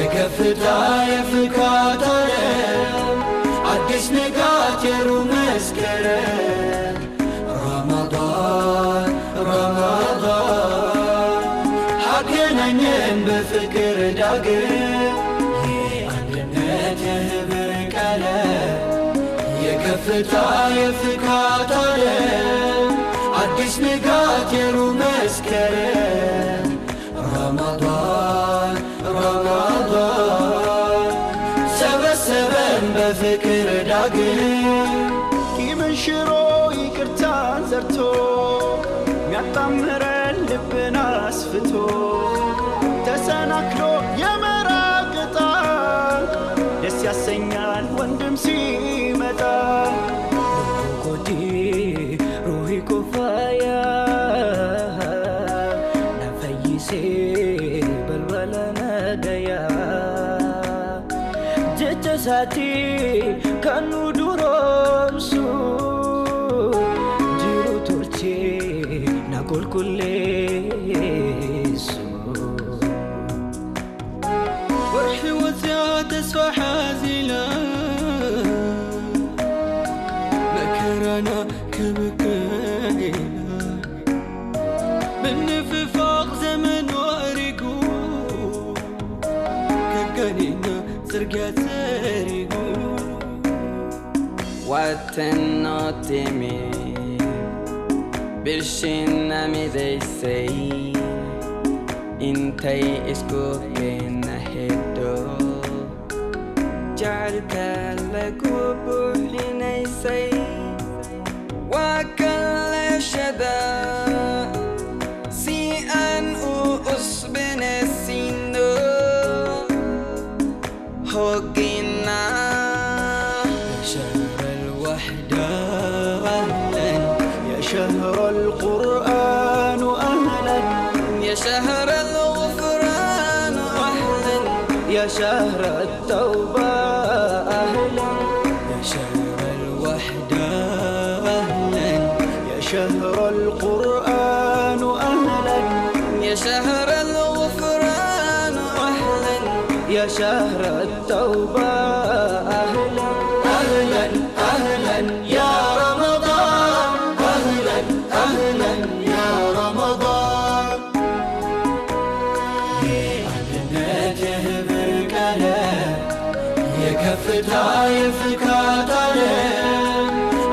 የከፍታ የፍካት ዓለም አዲስ ንጋት የሩብ መስከረም ረመዳን አገናኘን በፍቅር ዳግም የአንድነት የህብር ቀለም የከፍታ የፍካት ዓለም አዲስ ንጋት የሩብ መስከረም ረመዳን ሰበሰበን በፍቅር ዳግም ቂምን ሽሮ ይቅርታን ዘርቶ ሚያጣምረን ልብን አስፍቶ ተሰናክሎ የመራቅጣ ደስ ያሰኛል ወንድም ሲመጣ ኮዲ ሩሂ ኮፋያ ነፈይሴ በልበለ ነገያ ጀጀሳቲ ከኑ ዱሮምሱ ጅሩ ቱርቼ ናቆልቁሌሱ ወርሒ ወፅያ ተስፋ ሓዚላ መከራና ከበቀይና ብንፍፋቕ ዘመን ወሪጉ ከገኒና ጽርግያ ዘሪጉ wattenotimi birshinna midaysay intay isku keena heddo jacalka lagu buuxinaysay waa kalashada si aan u usbinaysiino hoggina شهر القرآن أهلا يا شهر الغفران أهلا يا شهر التوبة أهلا يا شهر الوحدة أهلا يا شهر القرآن أهلا يا شهر الغفران أهلا يا شهر التوبة أهلا أهلا أهلا يا رمضان أهلا أهلا يا رمضان የአንድነት የህብር ቀለም የከፍታ የፍካት ዓለም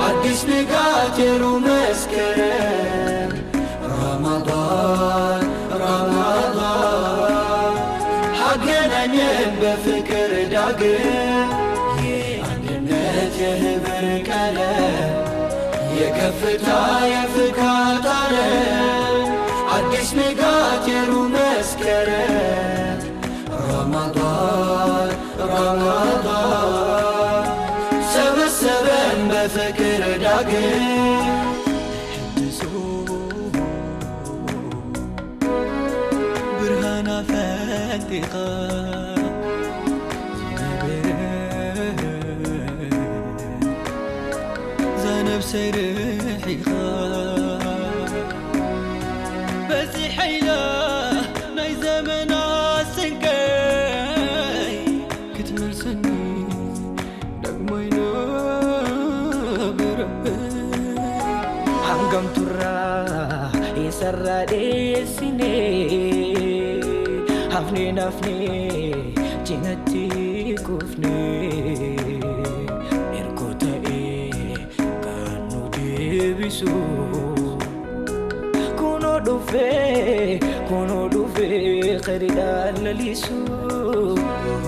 አዲስ ንጋት የሩብ መስከረም ረመዳን አገናኘን በፍቅር ዳግም የአንድነት የህብር ቀለም የከፍታ የፍካት ዓለም አዲስ ንጋት የሩብ መስከረም ረመዳን ሰበሰበን በፍቅር ዳግም ሕድሱ ብርሃና ፈንጢኻ زنبسي ريحيخا بزي حيلة ناي زمن السنكاي كتمل سني دقمينا بربي حنقم ترى يسرى ديسيني هفني نفني جنتي كفني كونو دوفي خريدان لليسو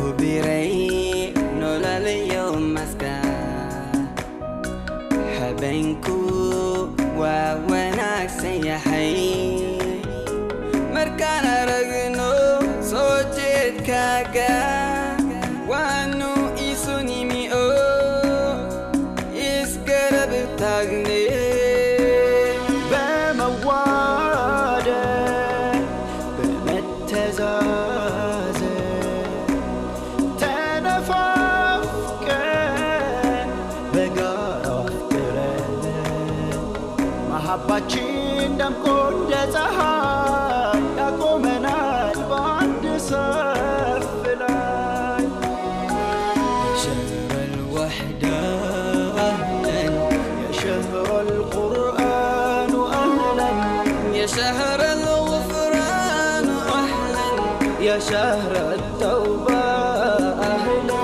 وبيري نولا اليوم مسكا حبينكو ووناك سيحي مركانا رغنو صوتيت كاكا وانو إيسوني ميو إسكرب تاغني محبتين دم كل ፀሐይ ያቆመናል በአንድ ሰፍ ላይ يا شهر التوبة أهلا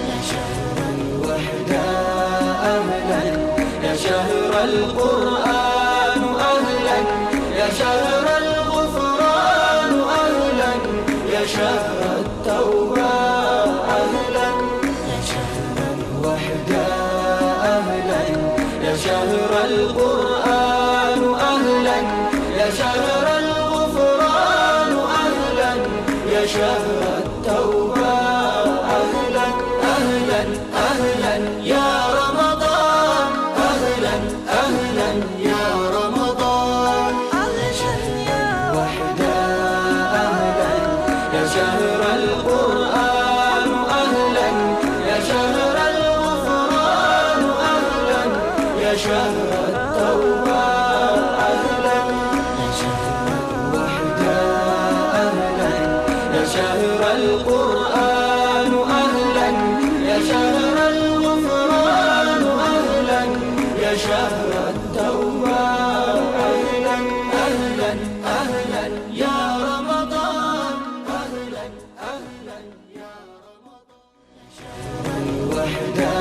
يا شهر الوحدة أهلا يا شهر القرآن أهلا يا شهر الغفران أهلا يا شهر التوبة أهلا يا شهر الوحدة أهلا يا شهر القرآن أهلا يا شهر الغفران أهلا يا شهر التوبة أهلا أهلا أهلا يا رمضان أهلا أهلا يا رمضان وحدة أهلا يا شهر القرآن أهلا يا شهر الغفران أهلا يا شهر التوبة أهلا يا شهر الوحدة أهلا يا شهر القرآن أهلا يا شهر الغفران أهلا يا شهر التوبة أهلا أهلا أهلا يا رمضان أهلا أهلا يا رمضان الوحدة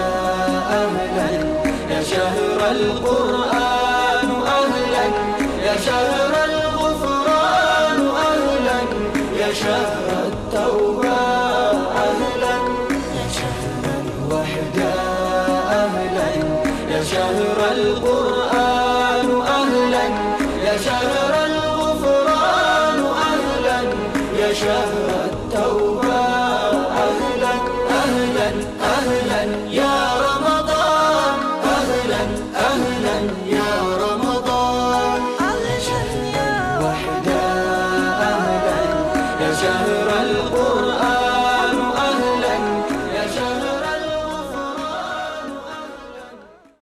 أهلا يا شهر القرآن أهلا يا شهر الغفران أهلا يا شهر التوبة أهلا يا شهر الوحدة أهلا يا شهر القرآن أهلا يا شهر الغفران أهلا يا شهر التوبة أهلا أهلا أهلا يا رمضان أهلا أهلا يا رمضان وحدة أهلا يا شهر القرآن